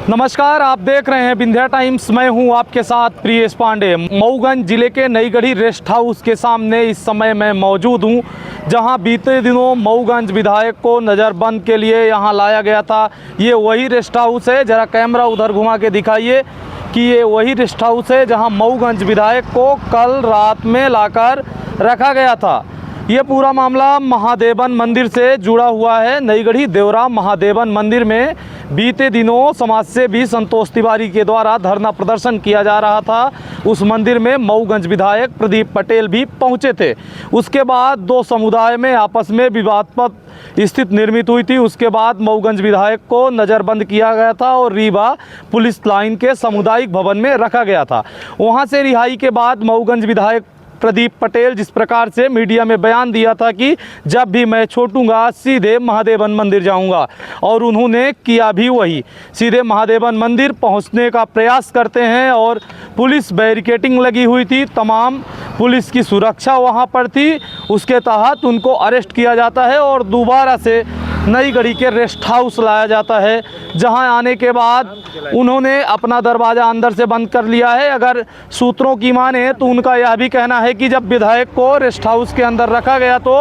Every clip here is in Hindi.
नमस्कार, आप देख रहे हैं विंध्या टाइम्स। मैं हूं आपके साथ प्रियेश पांडे। मऊगंज जिले के नईगढ़ी रेस्ट हाउस के सामने इस समय मैं मौजूद हूं, जहां बीते दिनों मऊगंज विधायक को नज़रबंद के लिए यहां लाया गया था। ये वही रेस्ट हाउस है, ज़रा कैमरा उधर घुमा के दिखाइए कि ये वही रेस्ट हाउस है जहां मऊगंज विधायक को कल रात में लाकर रखा गया था। ये पूरा मामला महादेवन मंदिर से जुड़ा हुआ है। नईगढ़ी देवरा महादेवन मंदिर में बीते दिनों समाजसेवी संतोष तिवारी के द्वारा धरना प्रदर्शन किया जा रहा था। उस मंदिर में मऊगंज विधायक प्रदीप पटेल भी पहुंचे थे। उसके बाद दो समुदाय में आपस में विवादास्पद स्थिति निर्मित हुई थी। उसके बाद मऊगंज विधायक को नज़रबंद किया गया था और रीवा पुलिस लाइन के सामुदायिक भवन में रखा गया था। वहां से रिहाई के बाद मऊगंज विधायक प्रदीप पटेल जिस प्रकार से मीडिया में बयान दिया था कि जब भी मैं छूटूंगा सीधे महादेवन मंदिर जाऊंगा, और उन्होंने किया भी वही। सीधे महादेवन मंदिर पहुंचने का प्रयास करते हैं और पुलिस बैरिकेडिंग लगी हुई थी, तमाम पुलिस की सुरक्षा वहां पर थी। उसके तहत उनको अरेस्ट किया जाता है और दोबारा से नईगढ़ी के रेस्ट हाउस लाया जाता है, जहां आने के बाद उन्होंने अपना दरवाज़ा अंदर से बंद कर लिया है। अगर सूत्रों की माने तो उनका यह भी कहना है कि जब विधायक को रेस्ट हाउस के अंदर रखा गया तो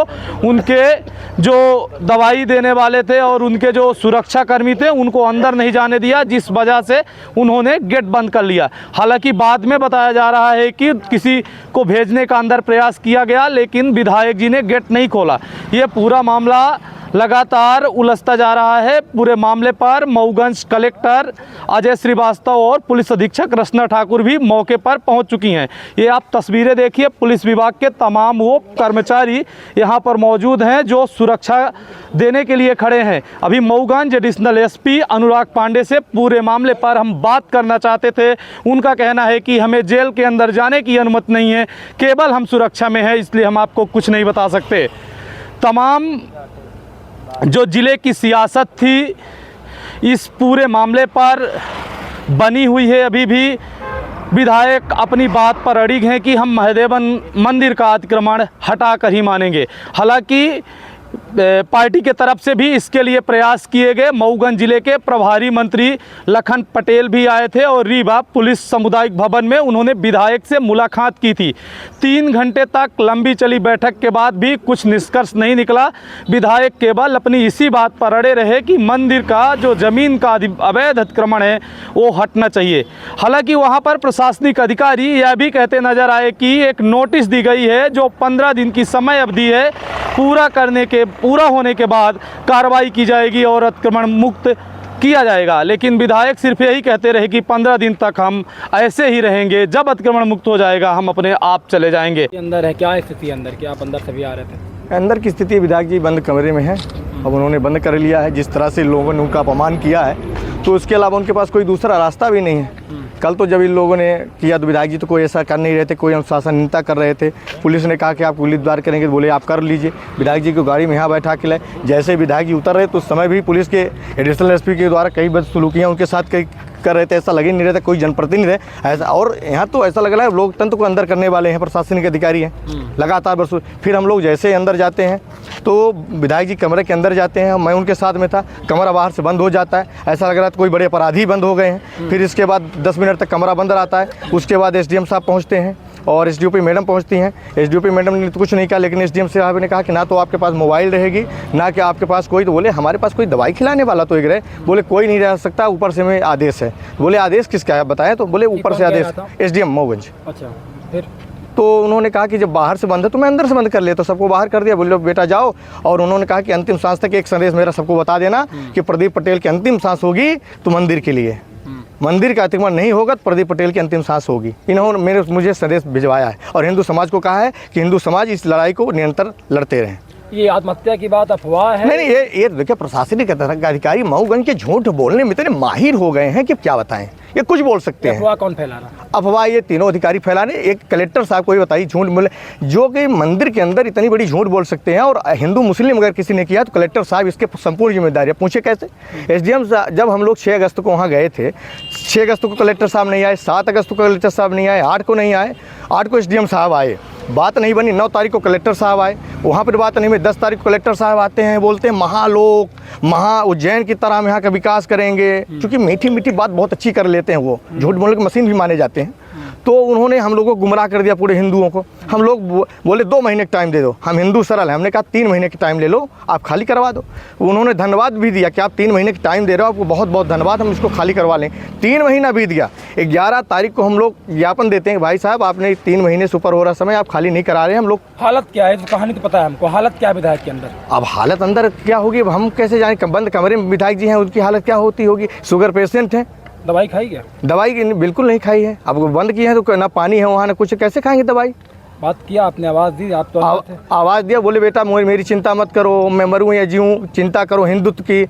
उनके जो दवाई देने वाले थे और उनके जो सुरक्षा कर्मी थे उनको अंदर नहीं जाने दिया, जिस वजह से उन्होंने गेट बंद कर लिया। हालांकि बाद में बताया जा रहा है कि किसी को भेजने का अंदर प्रयास किया गया, लेकिन विधायक जी ने गेट नहीं खोला। ये पूरा मामला लगातार उलझता जा रहा है। पूरे मामले पर मऊगंज कलेक्टर अजय श्रीवास्तव और पुलिस अधीक्षक रचना ठाकुर भी मौके पर पहुंच चुकी हैं। ये आप तस्वीरें देखिए, पुलिस विभाग के तमाम वो कर्मचारी यहां पर मौजूद हैं जो सुरक्षा देने के लिए खड़े हैं। अभी मऊगंज एडिशनल एसपी अनुराग पांडे से पूरे मामले पर हम बात करना चाहते थे। उनका कहना है कि हमें जेल के अंदर जाने की अनुमति नहीं है, केवल हम सुरक्षा में हैं, इसलिए हम आपको कुछ नहीं बता सकते। तमाम जो ज़िले की सियासत थी इस पूरे मामले पर बनी हुई है। अभी भी विधायक अपनी बात पर अड़िग हैं कि हम महादेवन मंदिर का अतिक्रमण हटा कर ही मानेंगे। हालांकि पार्टी के तरफ से भी इसके लिए प्रयास किए गए। मऊगंज जिले के प्रभारी मंत्री लखन पटेल भी आए थे और रीवा पुलिस सामुदायिक भवन में उन्होंने विधायक से मुलाकात की थी। 3 घंटे तक लंबी चली बैठक के बाद भी कुछ निष्कर्ष नहीं निकला। विधायक केवल अपनी इसी बात पर अड़े रहे कि मंदिर का जो ज़मीन का अवैध अतिक्रमण है वो हटना चाहिए। हालांकि वहाँ पर प्रशासनिक अधिकारी यह भी कहते नजर आए कि एक नोटिस दी गई है जो 15 दिन की समय अवधि है, पूरा होने के बाद कार्रवाई की जाएगी और अतिक्रमण मुक्त किया जाएगा। लेकिन विधायक सिर्फ यही कहते रहे कि 15 दिन तक हम ऐसे ही रहेंगे, जब अतिक्रमण मुक्त हो जाएगा हम अपने आप चले जाएंगे। अंदर है क्या स्थिति अंदर की? आप अंदर से भी आ रहे थे? अंदर की स्थिति विधायक जी बंद कमरे में है। अब उन्होंने बंद कर लिया है। जिस तरह से लोगों ने उनका अपमान किया है तो उसके अलावा उनके पास कोई दूसरा रास्ता भी नहीं है। कल तो जब इन लोगों ने किया तो विधायक जी तो कोई ऐसा कर नहीं रहे थे, कोई अनुशासनहीनता कर रहे थे। पुलिस ने कहा कि आप पुलिस द्वार करेंगे, तो बोले आप कर लीजिए। विधायक जी को गाड़ी में यहाँ बैठा के लाए। जैसे विधायक जी उतर रहे तो उस समय भी पुलिस के एडिशनल एसपी के द्वारा कई बदसलूकियाँ उनके साथ कई कर रहे थे। ऐसा लग ही नहीं रहा था कोई जनप्रतिनिधि है ऐसा। और यहाँ तो ऐसा लग रहा है लोकतंत्र को अंदर करने वाले हैं प्रशासनिक अधिकारी हैं लगातार बरसों। फिर हम लोग जैसे अंदर जाते हैं तो विधायक जी कमरे के अंदर जाते हैं, मैं उनके साथ में था, कमरा बाहर से बंद हो जाता है। ऐसा लग रहा था कोई बड़े अपराधी बंद हो गए हैं। फिर इसके बाद 10 मिनट तक कमरा बंद रहता है। उसके बाद एसडीएम साहब पहुँचते हैं और एसडीओपी मैडम पहुंचती हैं। एसडीओपी मैडम ने तो कुछ नहीं कहा, लेकिन एसडीएम साहब ने कहा कि ना तो आपके पास मोबाइल रहेगी ना कि आपके पास कोई। तो बोले हमारे पास कोई दवाई खिलाने वाला तो एक रहे। बोले कोई नहीं रह सकता, ऊपर से में आदेश है। बोले आदेश किसका है बताएं? तो बोले ऊपर से आदेश एसडीएम मऊगंज। अच्छा, फिर तो उन्होंने कहा कि जब बाहर से बंद है तो मैं अंदर से बंद कर लिया, तो सबको बाहर कर दिया। बोले बेटा जाओ। और उन्होंने कहा कि अंतिम सांस तक एक संदेश मेरा सबको बता देना कि प्रदीप पटेल की अंतिम सांस होगी तो मंदिर के लिए, मंदिर का अतिक्रमण नहीं होगा तो प्रदीप पटेल की अंतिम सांस होगी। इन्होंने मुझे संदेश भिजवाया है और हिंदू समाज को कहा है कि हिंदू समाज इस लड़ाई को निरंतर लड़ते रहें। ये आत्महत्या की बात अफवाह है? नहीं, ये देखिए प्रशासनिक अधिकारी मऊगंज के झूठ बोलने में इतने माहिर हो गए हैं कि क्या बताएं। ये कुछ बोल सकते हैं। अफवाह कौन फैला रहा? अफवाह ये तीनों अधिकारी फैलाने। एक कलेक्टर साहब को ही बताइए झूठ बोले, जो कि मंदिर के अंदर इतनी बड़ी झूठ बोल सकते हैं। और हिंदू मुस्लिम अगर किसी ने किया तो कलेक्टर साहब इसके संपूर्ण जिम्मेदारी है। पूछे कैसे? एसडीएम जब हम लोग 6 अगस्त को वहाँ गए थे, 6 अगस्त को कलेक्टर साहब नहीं आए, 7 अगस्त को कलेक्टर साहब नहीं आए, 8 को नहीं आए, 8 को एसडीएम साहब आए। बात नहीं बनी। 9 तारीख को कलेक्टर साहब आए, वहाँ पर बात नहीं बनी। 10 तारीख को कलेक्टर साहब आते हैं, बोलते हैं महालोक महा उज्जैन की तरह हम यहाँ का विकास करेंगे। क्योंकि मीठी मीठी बात बहुत अच्छी कर लेते हैं वो, झूठ बोलने की मशीन भी माने जाते हैं। तो उन्होंने हम लोगों को गुमराह कर दिया, पूरे हिंदुओं को। हम लोग बोले 2 महीने का टाइम दे दो, हम हिंदू सरल हैं। हमने कहा 3 महीने का टाइम ले लो, आप खाली करवा दो। उन्होंने धन्यवाद भी दिया कि आप 3 महीने का टाइम दे रहे हो, आपको बहुत बहुत धन्यवाद, हम इसको खाली करवा लें। 3 महीना बीत गया। 11 तारीख को हम लोग ज्ञापन देते हैं, भाई साहब आपने 3 महीने से ऊपर हो रहा समय, आप खाली नहीं करा रहे हैं। हम लोग हालत क्या है, कहानी तो पता है हमको, हालत क्या है विधायक के अंदर? अब हालत अंदर क्या होगी, अब हम कैसे जाने। बंद कमरे में विधायक जी हैं, उनकी हालत क्या होती होगी। शुगर पेशेंट हैं, दवाई खाई क्या? दवाई बिल्कुल नहीं खाई है। अब बंद किए हैं तो ना पानी है वहाँ, ना कुछ, कैसे खाएंगे दवाई। बात किया आपने, आवाज़ दी आप तो? आवाज़ दिया, बोले बेटा मेरी चिंता मत करो, मैं मरूँ या जीऊँ, चिंता करो हिंदुत्व की।